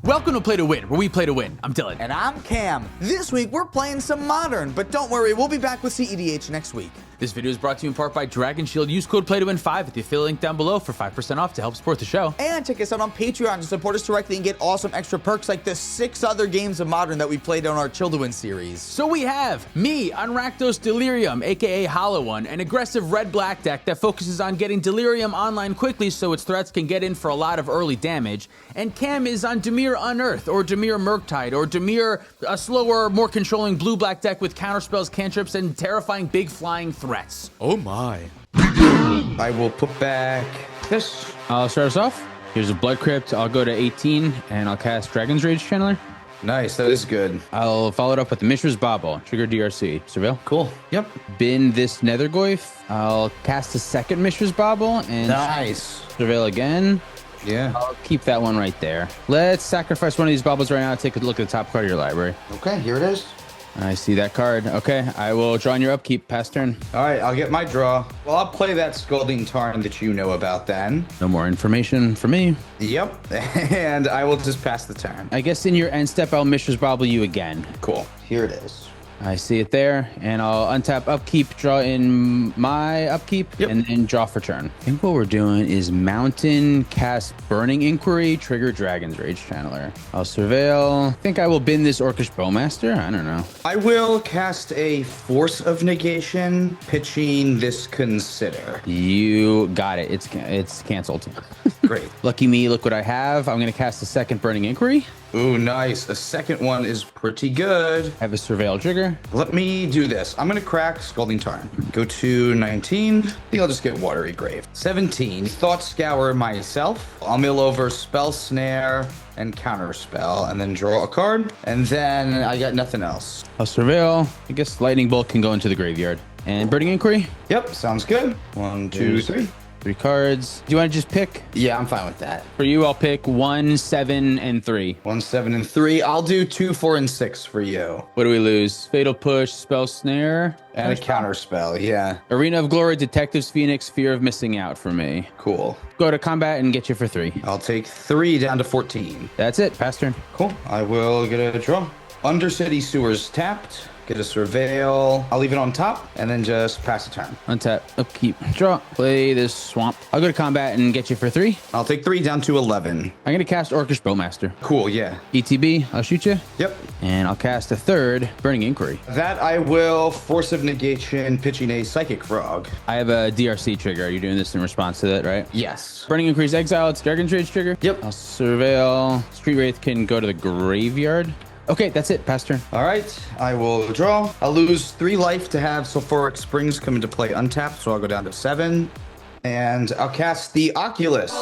Welcome to Play to Win, where we play to win. I'm Dylan. And I'm Cam. This week we're playing some Modern, but don't worry, we'll be back with CEDH next week. This video is brought to you in part by Dragon Shield. Use code PLAYTOWIN5 at the affiliate link down below for 5% off to help support the show. And check us out on Patreon to support us directly and get awesome extra perks like the 6 other games of Modern that we played on our Chill to Win series. So we have me on RAKDOS Delirium, aka Hollow One, an aggressive red-black deck that focuses on getting Delirium online quickly so its threats can get in for a lot of early damage. And Cam is on DIMIR Unearth, or DIMIR Murktide, or DIMIR, a slower, more controlling blue-black deck with counterspells, cantrips, and terrifying big flying threats. Oh my. I will put back this. I'll start us off. Here's a Blood Crypt. I'll go to 18, and I'll cast Dragon's Rage Channeler. Nice, that is good. I'll follow it up with the Mishra's Bauble. Trigger DRC. Surveil. Cool. Yep. Bin this Nethergoyf. I'll cast a second Mishra's Bauble and Nice. Surveil again. Yeah. I'll keep that one right there. Let's sacrifice one of these baubles right now. Take a look at the top card of your library. Okay, here it is. I see that card. Okay, I will draw on your upkeep. Pass turn. All right, I'll get my draw. Well, I'll play that Scalding Tarn that you know about then. No more information for me. Yep. And I will just pass the turn. I guess in your end step, I'll Mishra's Bauble you again. Cool. Here it is. I see it there, and I'll untap upkeep, draw in my upkeep, Yep. and then draw for turn. I think what we're doing is Mountain, cast Burning Inquiry, trigger Dragon's Rage Channeler. I'll surveil. I think I will bin this Orcish Bowmaster. I don't know. I will cast a Force of Negation, pitching this Consider. You got it. It's canceled. Great. Lucky me, look what I have. I'm going to cast a second Burning Inquiry. Ooh, nice. A second one is pretty good. I have a Surveil trigger. Let me do this. I'm going to crack Scalding Tarn. Go to 19. I think I'll just get Watery Grave. 17. Thought Scour myself. I'll mill over Spell Snare and Counterspell and then draw a card. And then I got nothing else. I'll Surveil. I guess Lightning Bolt can go into the graveyard. And Burning Inquiry. Yep, sounds good. 1, 2, 3. 3 cards. Do you want to just pick? Yeah, I'm fine with that. For you, I'll pick 1, 7, and 3. 1, 7, and 3. I'll do 2, 4, and 6 for you. What do we lose? Fatal Push, Spell Snare, And a Counterspell, yeah. Arena of Glory, Detective's Phoenix, Fear of Missing Out for me. Cool. Go to combat and get you for 3. I'll take 3 down to 14. That's it. Pass turn. Cool. I will get a draw. Undercity Sewers tapped. Get a Surveil. I'll leave it on top and then just pass a turn. Untap, upkeep, draw. Play this Swamp. I'll go to combat and get you for 3. I'll take 3 down to 11. I'm going to cast Orcish Bowmaster. Cool, yeah. ETB, I'll shoot you. Yep. And I'll cast a third Burning Inquiry. That I will Force of Negation, pitching a Psychic Frog. I have a DRC trigger. You're doing this in response to that, right? Yes. Burning Inquiry's exile. It's Dragon's Rage trigger. Yep. I'll Surveil. Street Wraith can go to the graveyard. Okay, that's it. Pass turn. All right, I will draw. I'll lose 3 life to have Sulfuric Springs come into play untapped, so I'll go down to 7. And I'll cast the Oculus,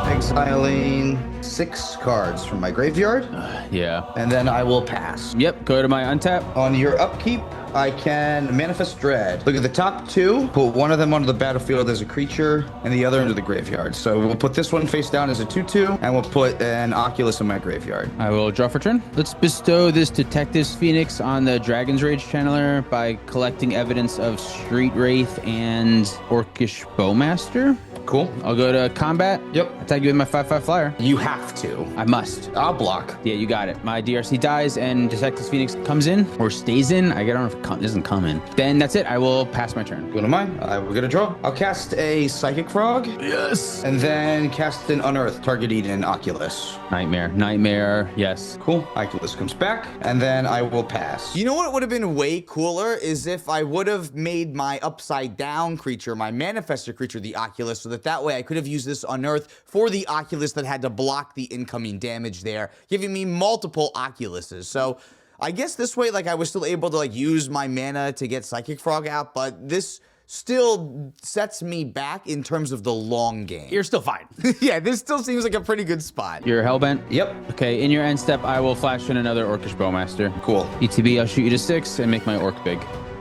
exiling 6 cards from my graveyard. Yeah. And then I will pass. Yep, go to my untap. On your upkeep, I can Manifest Dread. Look at the top 2, put one of them onto the battlefield as a creature, and the other into the graveyard. So we'll put this one face down as a 2/2, and we'll put an Oculus in my graveyard. I will draw for turn. Let's bestow this Detective's Phoenix on the Dragon's Rage Channeler by collecting evidence of Street Wraith and Orcish Bowmaster. Cool. I'll go to combat. Yep. Attack you with my 5/5 flyer. You have to. I must. I'll block. Yeah, you got it. My DRC dies and Detective's Phoenix comes in or stays in. I don't know if it doesn't come in. Then that's it. I will pass my turn. Go to mine. I will get a draw. I'll cast a Psychic Frog. Yes. And then cast an Unearth, targeting an Oculus. Nightmare. Nightmare. Yes. Cool. Oculus comes back, and then I will pass. You know what would have been way cooler is if I would have made my upside down creature, my manifestor creature, the Oculus, so that way I could have used this Unearth for the Oculus that had to block the incoming damage there, giving me multiple Oculuses. So I guess this way, like, I was still able to, like, use my mana to get Psychic Frog out, but this still sets me back in terms of the long game. You're still fine. Yeah, this still seems like a pretty good spot. You're hellbent? Yep. Okay, in your end step, I will flash in another Orcish Bowmaster. Cool. ETB, I'll shoot you to 6 and make my Orc big.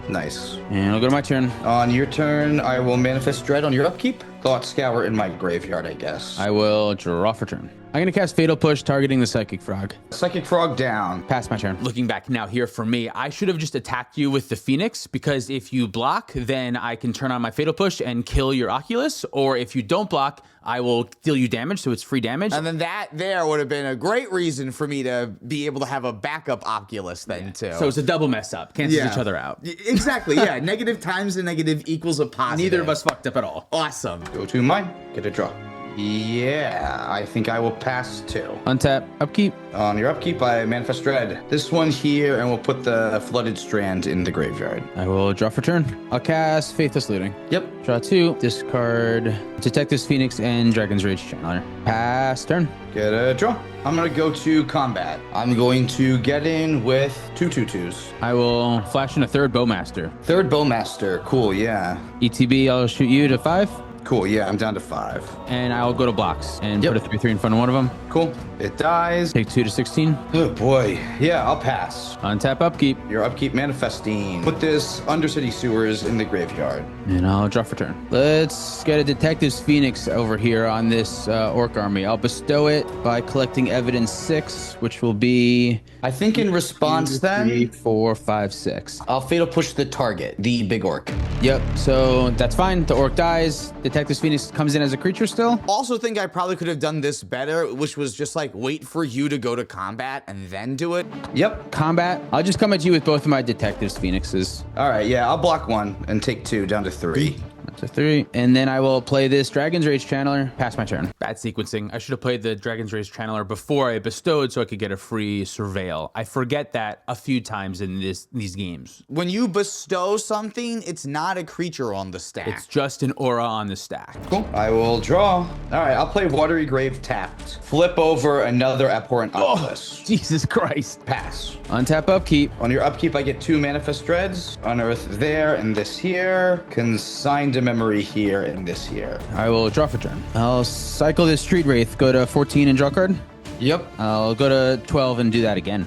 Nice. And I'll go to my turn. On your turn, I will Manifest Dread on your upkeep. Thought Scour in my graveyard, I guess. I will draw for turn. I'm gonna cast Fatal Push, targeting the Psychic Frog. Psychic Frog down. Pass my turn. Looking back now here for me, I should have just attacked you with the Phoenix, because if you block, then I can turn on my Fatal Push and kill your Oculus, or if you don't block, I will deal you damage, so it's free damage. And then that there would have been a great reason for me to be able to have a backup Oculus then too. So it's a double mess up. Cancels each other out. Exactly, yeah. Negative times a negative equals a positive. Neither of us fucked up at all. Awesome. Go to mine. Get a draw. Yeah, I think I will pass 2. Untap, upkeep. On your upkeep, I manifest dread. This one here, and we'll put the flooded strand in the graveyard. I will draw for turn. I'll cast Faithless Looting. Yep. Draw 2, discard Detective's Phoenix and Dragon's Rage Channeler. Pass turn. Get a draw. I'm gonna go to combat. I'm going to get in with 2 2/2s. I will flash in a third Bowmaster. Third Bowmaster. Cool, yeah. ETB, I'll shoot you to 5. Cool, yeah, I'm down to 5. And I'll go to blocks and put a 3/3 in front of one of them. Cool. It dies. Take 2 to 16. Oh boy. Yeah, I'll pass. Untap, upkeep. Your upkeep manifesting. Put this Undercity Sewers in the graveyard. And I'll draw for turn. Let's get a Detective's Phoenix over here on this Orc army. I'll bestow it by collecting evidence 6, which will be... I think in response then, 3, 4, 5, 6. I'll Fatal Push the target, the big orc. Yep, so that's fine. The Orc dies. Detective's Phoenix comes in as a creature still. Also think I probably could have done this better, which was just like wait for you to go to combat and then do it. Yep. Combat. I'll just come at you with both of my Detective's Phoenixes. All right, yeah, I'll block 1 and take 2 down to 3. To 3, and then I will play this Dragon's Rage Channeler. Pass my turn. Bad sequencing. I should have played the Dragon's Rage Channeler before I bestowed so I could get a free Surveil. I forget that a few times in these games. When you bestow something, it's not a creature on the stack. It's just an aura on the stack. Cool. I will draw. All right, I'll play Watery Grave tapped. Flip over another Abhorrent Oculus. Jesus Christ. Pass. Untap, upkeep. On your upkeep, I get 2 Manifest Dreads. Unearth there and this here. Consign to memory here and this here. I will draw for turn. I'll cycle this Street Wraith, go to 14 and draw card. Yep. I'll go to 12 and do that again.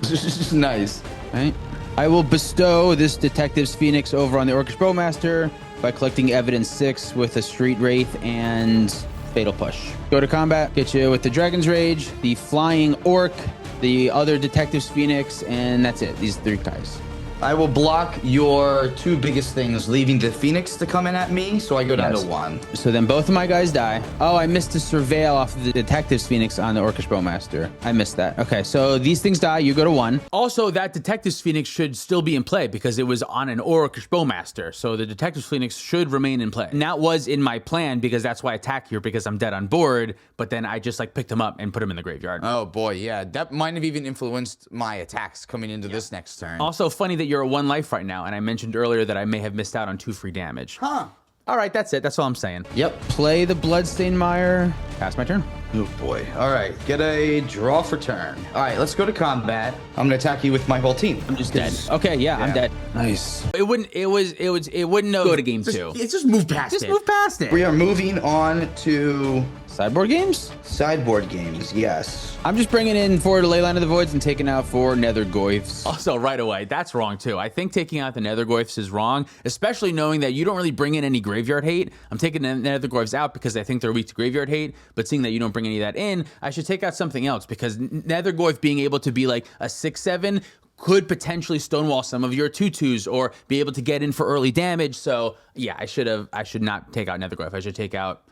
Nice. All right. I will bestow this Detective's Phoenix over on the Orcish Bowmaster by collecting evidence 6 with a Street Wraith and Fatal Push. Go to combat, get you with the Dragon's Rage, the Flying Orc, the other Detective's Phoenix, and that's it. These 3 guys. I will block your 2 biggest things, leaving the Phoenix to come in at me, so I go down to 1. So then both of my guys die. Oh, I missed a Surveil off of the Detective's Phoenix on the Orcish Bowmaster. I missed that. Okay, so these things die, you go to 1. Also, that Detective's Phoenix should still be in play because it was on an Orcish Bowmaster, so the Detective's Phoenix should remain in play. And that was in my plan because that's why I attack here, because I'm dead on board, but then I just like picked him up and put him in the graveyard. Oh boy, yeah. That might have even influenced my attacks coming into this next turn. Also, funny that you're at 1 life right now, and I mentioned earlier that I may have missed out on 2 free damage. Huh. All right, that's it. That's all I'm saying. Yep. Play the Bloodstained Mire. Pass my turn. Oh boy. All right, get a draw for turn. All right, let's go to combat. I'm gonna attack you with my whole team. I'm just dead. Okay, yeah, I'm dead. Nice. It wouldn't go to game 2. It's just move past it. Just move past it. We are moving on to Sideboard games? sideboard games. Yes. I'm just bringing in 4 Leyline of the Voids and taking out 4 Nethergoyfs. Also, right away, that's wrong too. I think taking out the Nethergoyfs is wrong, especially knowing that you don't really bring in any graveyard hate. I'm taking the Nethergoyfs out because I think they're weak to graveyard hate, but seeing that you don't bring any of that in, I should take out something else because Nethergoyf being able to be like a 6/7 could potentially stonewall some of your 2/2s or be able to get in for early damage. So yeah, I should not take out Nethergoyf. I should take out,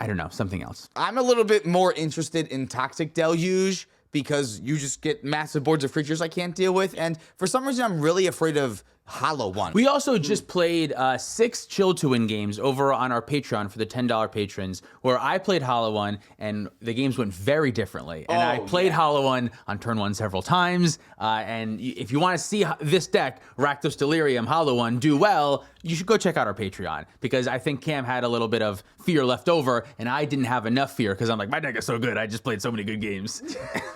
I don't know, something else. I'm a little bit more interested in Toxic Deluge because you just get massive boards of creatures I can't deal with. And for some reason, I'm really afraid of Hollow One. We also just played 6 Chill to Win games over on our Patreon for the $10 patrons, where I played Hollow One, and the games went very differently. And I played Hollow One on turn 1 several times. And if you want to see this deck, Rakdos Delirium, Hollow One, do well, you should go check out our Patreon, because I think Cam had a little bit of fear left over, and I didn't have enough fear, because I'm like, my deck is so good, I just played so many good games.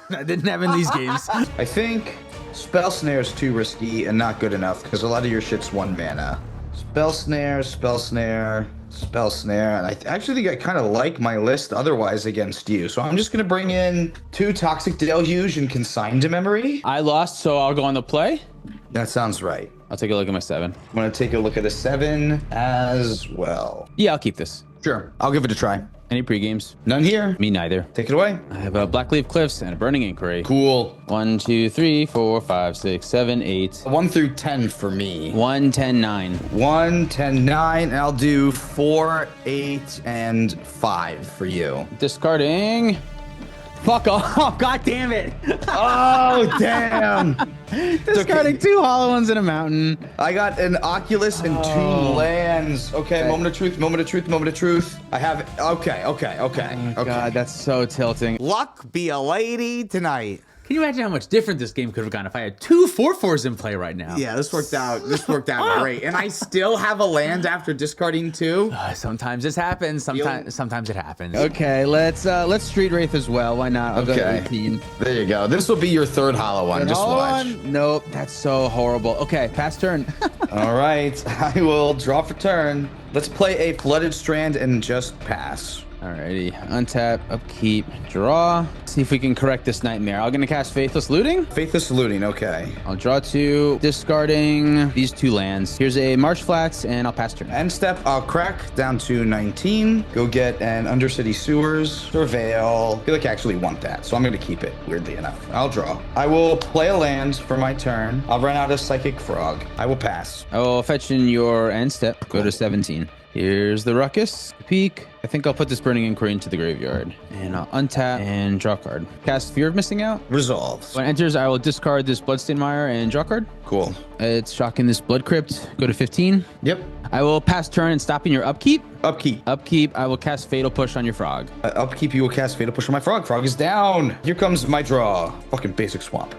I didn't have in these games. I think Spell Snare is too risky and not good enough, because a lot of your shit's 1 mana. Spell Snare, Spell Snare, Spell Snare, and I actually think I kind of like my list otherwise against you. So I'm just going to bring in 2 Toxic Deluge and Consign to Memory. I lost, so I'll go on the play. That sounds right. I'll take a look at my 7. I'm going to take a look at a 7 as well. Yeah, I'll keep this. Sure. I'll give it a try. Any pre-games? None here. Me neither. Take it away. I have a Blackleaf Cliffs and a Burning Inquiry. Cool. 1, 2, 3, 4, 5, 6, 7, 8. 1 through 10 for me. 1, 10, 9. 1, 10, 9, and I'll do 4, 8, and 5 for you. Discarding. Fuck off. God damn it. Oh, damn. Discarding 2 hollow ones in a mountain. I got an Oculus and 2 lands. Okay, moment of truth, moment of truth, moment of truth. I have, okay. God, that's so tilting. Luck be a lady tonight. Can you imagine how much different this game could have gone if I had 2 4/4s in play right now? Yeah, this worked out. This worked out great. And I still have a land after discarding 2. Sometimes this happens. Sometimes it happens. Okay, let's Street Wraith as well. Why not? I'll go to 18. There you go. This will be your 3rd hollow one. Just watch. Nope, that's so horrible. Okay, pass turn. All right, I will draw for turn. Let's play a Flooded Strand and just pass. Alrighty, untap, upkeep, draw. See if we can correct this nightmare. I'm gonna cast Faithless Looting. Faithless Looting, okay. I'll draw 2, discarding these 2 lands. Here's a Marsh Flats, and I'll pass turn. End step, I'll crack down to 19. Go get an Undercity Sewers, Surveil. I feel like I actually want that, so I'm gonna keep it, weirdly enough. I'll draw. I will play a land for my turn. I'll run out a Psychic Frog. I will pass. I will fetch in your end step. Go to 17. Here's the Ruckus, peek. I think I'll put this Burning Inquiry into the graveyard. And I'll untap and draw a card. Cast Fear of Missing Out. Resolves. When it enters, I will discard this Bloodstained Mire and draw a card. Cool. It's shocking this Blood Crypt. Go to 15. Yep. I will pass turn and stop in your upkeep. Upkeep. Upkeep, I will cast Fatal Push on your frog. Upkeep, you will cast Fatal Push on my frog. Frog is down. Here comes my draw. Fucking basic swamp.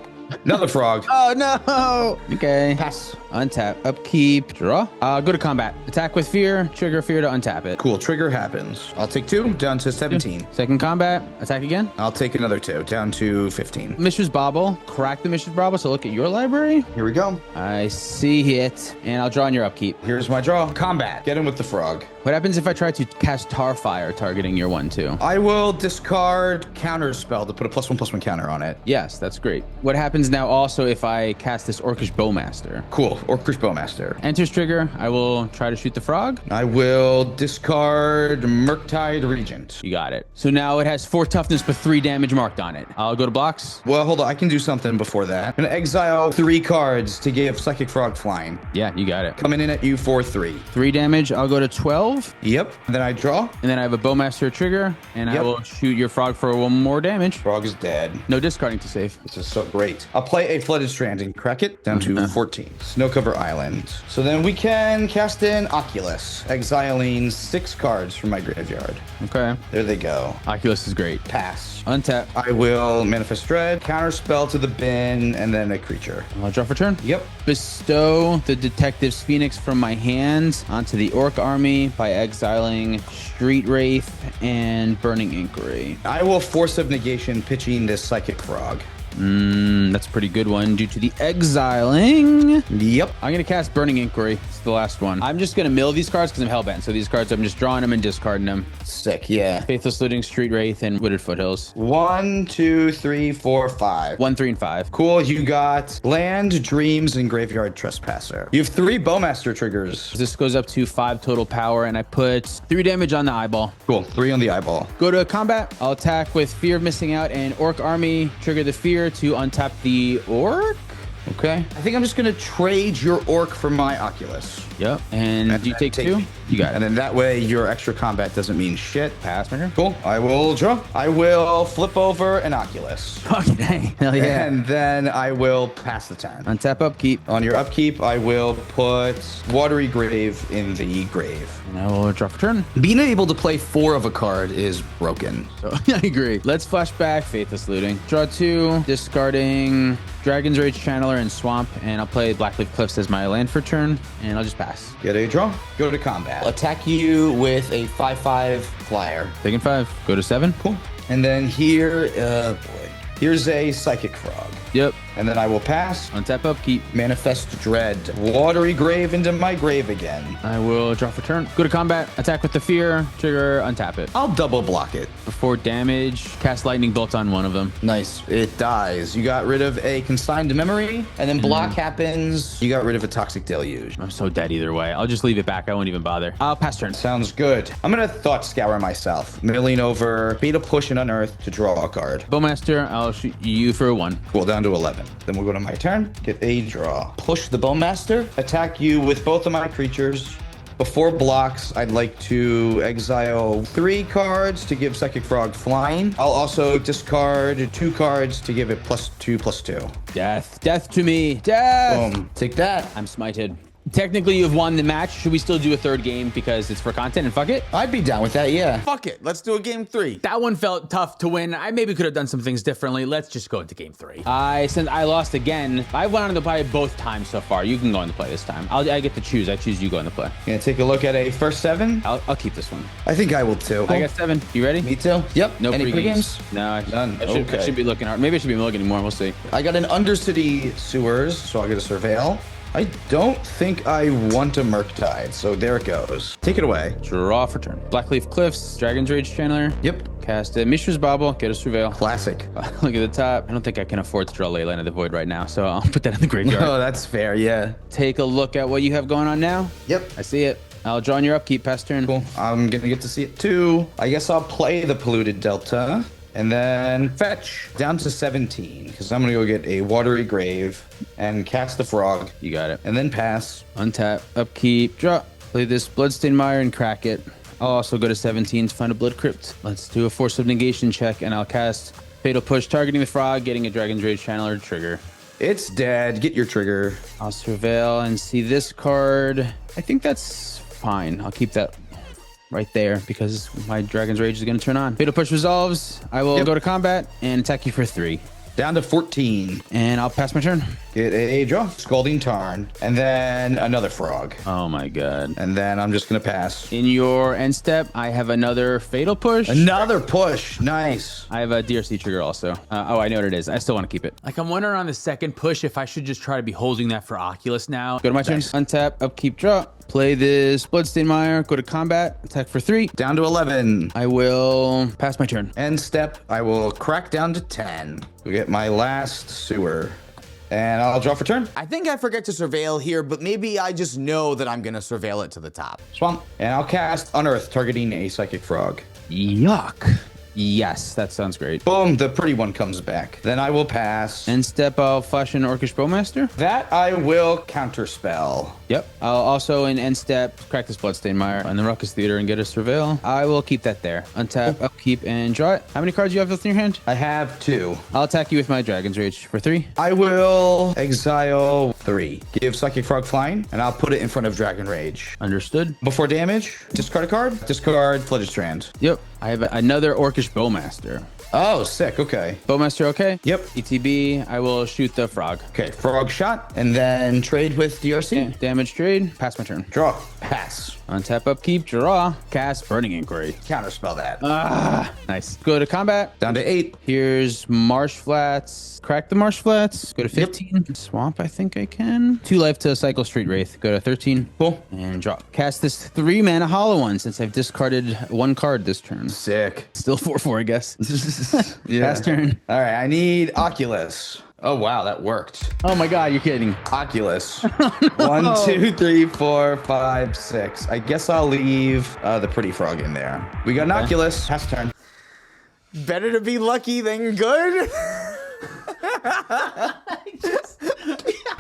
Another frog. Oh no! Okay. Pass. Untap. Upkeep. Draw. Go to combat. Attack with fear. Trigger fear to untap it. Cool. Trigger happens. I'll take 2, down to 17. Second combat. Attack again. I'll take another 2, down to 15. Mishra's Bauble. Crack the Mishra's Bauble. So look at your library. Here we go. I see it. And I'll draw on your upkeep. Here's my draw. Combat. Get him with the frog. What happens if I try to cast Tarfire targeting your 1/2? I will discard counter spell to put a +1/+1 counter on it. Yes, that's great. What happens now also if I cast this Orcish Bowmaster? Cool. Orcish Bowmaster. Enters trigger. I will try to shoot the frog. I will discard Murktide Regent. You got it. So now it has 4 toughness but 3 damage marked on it. I'll go to blocks. Well, hold on. I can do something before that. I'm going to exile 3 cards to give Psychic Frog flying. Yeah, you got it. Coming in at you for 3. 3 damage. I'll go to 12. Yep. Then I draw. And then I have a Bowmaster trigger. And I Yep. will shoot your frog for 1 more damage. Frog is dead. No discarding to save. This is so great. I'll play a Flooded Strand and crack it down to 14. Snow Cover Island. So then we can cast in Oculus, exiling 6 cards from my graveyard. Okay. There they go. Oculus is great. Pass. Untap. I will Manifest Dread, counter spell to the bin, and then a creature. I'll draw for turn. Yep. Bestow the Detective's Phoenix from my hands onto the Orc army by exiling Street Wraith and Burning Inquiry. I will Force of Negation pitching this Psychic Frog. That's a pretty good one due to the exiling. Yep. I'm going to cast Burning Inquiry. It's the last one. I'm just going to mill these cards because I'm hellbent. So these cards, I'm just drawing them and discarding them. Sick, yeah. Faithless Looting, Street Wraith, and Wooded Foothills. 1, 2, 3, 4, 5. 1, 3, and 5. Cool, you got Land, Dreams, and Graveyard Trespasser. You have 3 Bowmaster triggers. This goes up to 5 total power, and I put 3 damage on the eyeball. Cool, 3 on the eyeball. Go to combat. I'll attack with Fear of Missing Out and Orc Army. Trigger the Fear to untap the Orc. Okay. I think I'm just gonna trade your Orc for my Oculus. Yep. And do you take 2? You got it. And then that way your extra combat doesn't mean shit. Pass my turn. Cool. I will draw. I will flip over an Oculus. Fucking dang. Hell yeah. And then I will pass the turn. Untap upkeep. On your upkeep, I will put Watery Grave in the grave. And I will draw for turn. Being able to play 4 of a card is broken. So, I agree. Let's flash back Faithless Looting. Draw 2, discarding Dragon's Rage Channeler and Swamp, and I'll play Blackleaf Cliffs as my land for turn, and I'll just pass. Get a draw. Go to combat. Attack you with a 5/5 flyer. Taking 5. Go to 7. Cool. And then here, boy. Here's a Psychic Frog. Yep. And then I will pass. Untap, upkeep. Manifest Dread. Watery Grave into my grave again. I will draw for turn. Go to combat. Attack with the fear. Trigger. Untap it. I'll double block it. Before damage, cast lightning bolt on one of them. Nice. It dies. You got rid of a consigned memory, and then block happens. You got rid of a Toxic Deluge. I'm so dead either way. I'll just leave it back. I won't even bother. I'll pass turn. Sounds good. I'm gonna Thought Scour myself. Milling over Fatal Push and Unearth to draw a card. Bowmaster, I'll shoot you for a 1. Cool down to 11. Then we'll go to my turn. Get a draw. Push the Bowmaster. Attack you with both of my creatures. Before blocks, I'd like to exile 3 cards to give Psychic Frog flying. I'll also discard 2 cards to give it +2/+2. Death. Death to me. Death. Boom. Take that. I'm smited. Technically, you've won the match. Should we still do a third game because it's for content and fuck it? I'd be down with that, yeah. Fuck it. Let's do a game 3. That one felt tough to win. I maybe could have done some things differently. Let's just go into game 3. Since I lost again, I've went on the play both times so far. You can go on the play this time. I get to choose. I choose you go on the play. Gonna take a look at a first 7. I'll keep this one. I think I will too. I got 7. You ready? Me too. Yep. No Any pre-games? pre-games? No, None. I should Okay. be looking hard. Maybe I should be looking more. We'll see. I got an Undercity Sewers, so I'll get a Surveil. I don't think I want a Murktide, so there it goes. Take it away. Draw for turn. Blackleaf Cliffs, Dragon's Rage Channeler. Yep. Cast a Mishra's Bauble, get a Surveil. Classic. Look at the top. I don't think I can afford to draw Leyline of the Void right now, so I'll put that in the graveyard. Oh, that's fair, yeah. Take a look at what you have going on now. Yep. I see it. I'll draw on your upkeep, pass turn. Cool. I'm gonna get to see it too. I guess I'll play the Polluted Delta and then fetch down to 17 because I'm gonna go get a Watery Grave and cast the Frog You got it. and then pass. Untap, upkeep, draw. Play this Bloodstained Mire and crack it. I'll also go to 17 to find a Blood Crypt. Let's do a Force of Negation check and I'll cast Fatal Push, targeting the Frog, getting a Dragon's Rage Channeler trigger. It's dead. Get your trigger. I'll Surveil and see this card. I think that's fine. I'll keep that right there because my Dragon's Rage is going to turn on. Fatal Push resolves. I will go to combat and attack you for 3. Down to 14. And I'll pass my turn. Get a draw. Scalding Tarn. And then another Frog. Oh my god. And then I'm just going to pass. In your end step, I have another Fatal Push. Another push. Nice. I have a DRC trigger also. Oh, I know what it is. I still want to keep it. Like, I'm wondering on the second push if I should just try to be holding that for Oculus now. Go to my turn. Untap, upkeep, draw. Play this Bloodstained Mire. Go to combat. Attack for 3. Down to 11. I will pass my turn. End step. I will crack down to 10. We'll get my last sewer. And I'll draw for turn. I think I forget to surveil here, but maybe I just know that I'm going to surveil it to the top. Swamp. And I'll cast Unearth, targeting a Psychic Frog. Yuck. Yes, that sounds great. Boom, the pretty one comes back. Then I will pass. End step, I'll flash an Orcish Bowmaster. That I will counterspell. Yep. I'll also in end step crack this Bloodstained Mire in the Ruckus Theater and get a Surveil. I will keep that there. Untap, upkeep, and draw it. How many cards do you have left in your hand? I have 2. I'll attack you with my Dragon's Rage for 3. I will exile 3. Give Psychic Frog flying, and I'll put it in front of Dragon Rage. Understood. Before damage, discard a card. Discard Flooded Strand. Yep. I have another Orcish Bowmaster. Oh, sick. Okay. Bowmaster, okay? Yep. ETB, I will shoot the Frog. Okay, Frog shot, and then trade with DRC. Yeah, damage trade, pass my turn. Draw. Pass. Untap, upkeep, draw, cast Burning Inquiry. Counterspell that. Nice. Go to combat. Down to 8. Here's Marsh Flats. Crack the Marsh Flats. Go to 15. Swamp, I think I can. 2 life to Cycle Street Wraith. Go to 13. Cool. And drop. Cast this 3 mana Hollow One since I've discarded 1 card this turn. Sick. Still 4/4, I guess. Yeah. Pass turn. All right, I need Oculus. Oh, wow, that worked. Oh my god, you're kidding. Oculus. 1, 2, 3, 4, 5, 6. I guess I'll leave the pretty frog in there. We got an Oculus. Pass turn. Better to be lucky than good.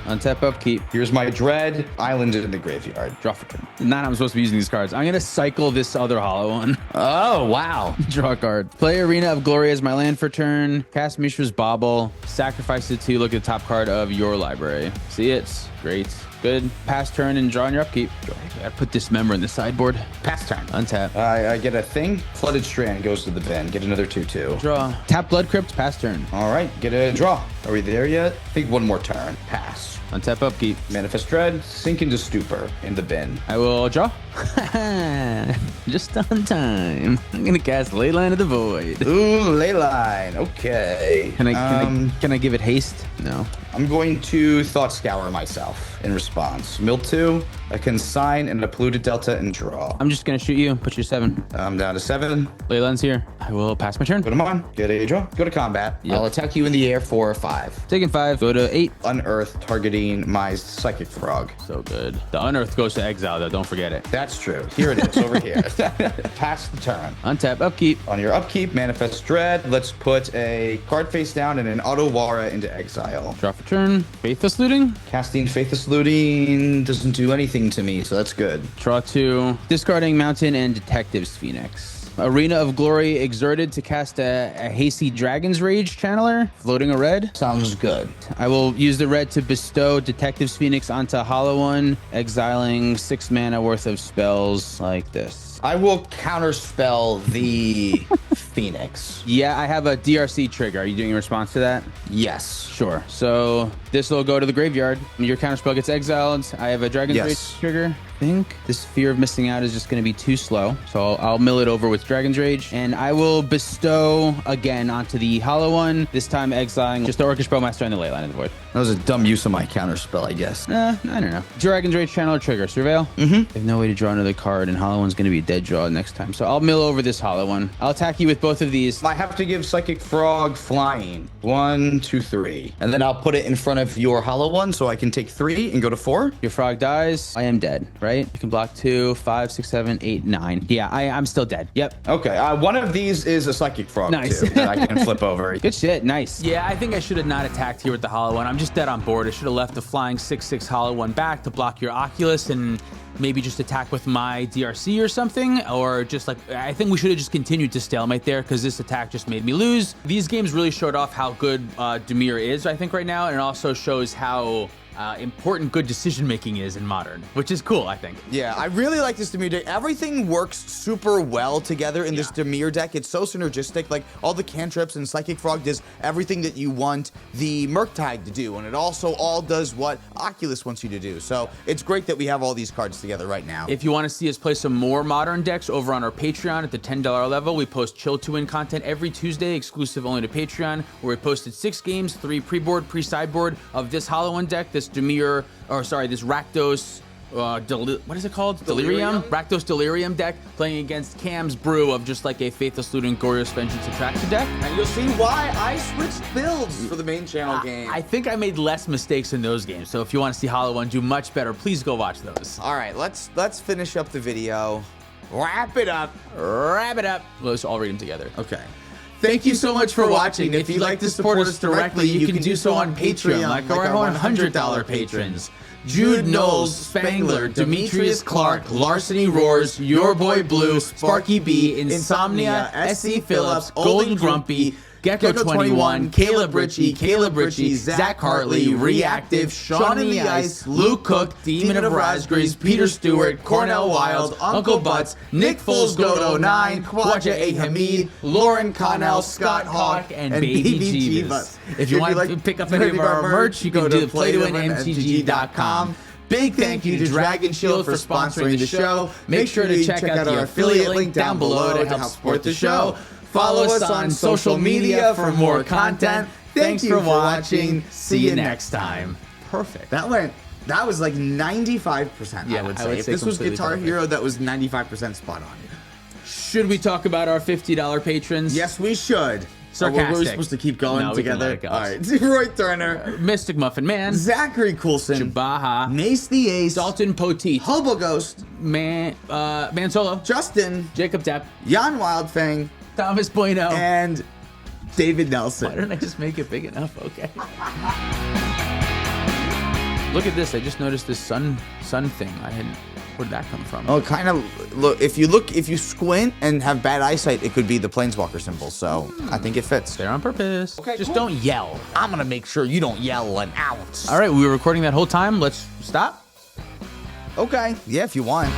Untap, upkeep. Here's my Dread Island in the graveyard. Draw for turn. Not how I'm supposed to be using these cards. I'm going to cycle this other Hollow One. Oh, wow. Draw a card. Play Arena of Glory as my land for turn. Cast Mishra's Bauble. Sacrifice it to look at the top card of your library. See it? Great. Good. Pass turn and draw on your upkeep. I gotta put Dismember in the sideboard. Pass turn. Untap. I get a thing. Flooded Strand goes to the bin. Get another 2/2. Draw. Tap Blood Crypt. Pass turn. All right, get a draw. Are we there yet? I think one more turn. Pass. Untap upkeep. Manifest Dread, sink into stupor in the bin. I will draw. Just on time. I'm gonna cast Leyline of the Void. Ooh, Leyline. Okay. Can I give it haste? No. I'm going to Thought Scour myself in response. Mill 2, a Consign, and a Polluted Delta and draw. I'm just gonna shoot you. Put you 7. I'm down to 7. Leyline's here. I will pass my turn. Put them on. Get a draw. Go to combat. Yep. I'll attack you in the air for 5. Taking 5. Go to 8. Unearth, targeting my Psychic Frog. So good. The Unearth goes to exile, though. Don't forget it. That's true. Here it is, over here. Pass the turn. Untap upkeep. On your upkeep, Manifest Dread. Let's put a card face down and an Otawara into exile. Draw for turn. Faithless looting. Casting Faithless Looting doesn't do anything to me, so that's good. Draw 2. Discarding Mountain and Detective's Phoenix. Arena of Glory exerted to cast a hasty Dragon's Rage channeler, floating a red. Sounds good. I will use the red to bestow Detective's Phoenix onto Hollow One, exiling 6 mana worth of spells like this. I will counterspell the Phoenix. Yeah, I have a DRC trigger. Are you doing a response to that? Yes. Sure. So this will go to the graveyard. Your counterspell gets exiled. I have a Dragon's Rage trigger. I think this fear of missing out is just going to be too slow. So I'll mill it over with Dragon's Rage. And I will bestow again onto the Hollow One, this time exiling just the Orcish Bowmaster and the Leyline of the Void. That was a dumb use of my counterspell, I guess. I don't know. Dragon's Rage Channeler trigger. Surveil? I have no way to draw another card, and Hollow One's going to be a dead draw next time. So I'll mill over this Hollow One. I'll attack you with both of these. I have to give Psychic Frog flying. 1, 2, 3. And then I'll put it in front of your Hollow One so I can take 3 and go to 4. Your frog dies. I am dead, right? You can block 2, 5, 6, 7, 8, 9. Yeah, I'm still dead. Yep. Okay, one of these is a Psychic Frog, Nice. too, that I can flip over. Good shit. Nice. Yeah, I think I should have not attacked here with the Hollow One. I'm just dead on board. I should have left the flying 6/6 Hollow One back to block your Oculus and maybe just attack with my DRC or something, or just like, I think we should have just continued to stalemate there because this attack just made me lose. These games really showed off how good DIMIR is, I think, right now, and it also shows how important good decision making is in Modern, which is cool, I think. Yeah, I really like this DIMIR deck. Everything works super well together in this DIMIR deck. It's so synergistic. Like, all the cantrips and Psychic Frog does everything that you want the Murktide to do, and it also all does what Oculus wants you to do. So it's great that we have all these cards together right now. If you want to see us play some more Modern decks over on our Patreon at the $10 level, we post Chill to Win content every Tuesday, exclusive only to Patreon, where we posted 6 games, 3 pre-board, pre-sideboard of this Hollow One deck, this DIMIR, or sorry, this Rakdos, what is it called? Delirium? Rakdos Delirium deck, playing against Cam's brew of just like a Faithless Looting Glorious Vengeance Attraction deck. And you'll see why I switched builds for the main channel game. I think I made less mistakes in those games, so if you want to see Hollow One do much better, please go watch those. All right, let's finish up the video. Wrap it up. Wrap it up. Let's all read them together. Okay. Thank you so much for watching. If you'd like to support us directly, you can do so on Patreon, like our $100 patrons. Jude Knowles, Spangler, Demetrius Clark, Larceny Roars, Your Boy Blue, Sparky B, Insomnia, S.C. Phillips, Golden Grumpy, Gecko21, Caleb Ritchie, Zach Hartley, Reactive, Sean in the Ice, Luke Cook, Demon of Raspberries, Peter Stewart, Cornell Wild, Uncle Butts, Nick Foles Goat 09, Khwaja A. Hamid, Lauren Connell, Scott Hawk, and Baby Jeebus. If you want to pick up any of our merch, you can do the playtowinmtg.com. Big thank you to Dragon Shield for sponsoring the show. Make sure to check out our affiliate link down below to help support the show. Follow us on social media for more content. Thanks for watching. See you next time. Perfect. That was like 95%, Yeah, I would I say. would If say this was completely Guitar perfect. Hero, that was 95% spot on. Should we talk about our $50 patrons? Yes, we should. Sarcastic. Were we supposed to keep going No, we can together? let it go. All right. Roy Turner, Mystic Muffin Man, Zachary Coulson, Baha, Mace the Ace, Dalton Poteet, Hobo Ghost, Man Solo, Justin, Jacob Depp, Jan Wildfang, Thomas Bueno, and David Nelson. why didn't I just make it big enough? Okay. Look at this. I just noticed this sun thing. Where'd that come from? Oh, kind of. Look, if you squint and have bad eyesight, it could be the Planeswalker symbol. So I think it fits. There on purpose. Okay, just cool. don't yell. I'm gonna make sure you don't yell an ounce. All right, we were recording that whole time. Let's stop. Okay. Yeah, if you want.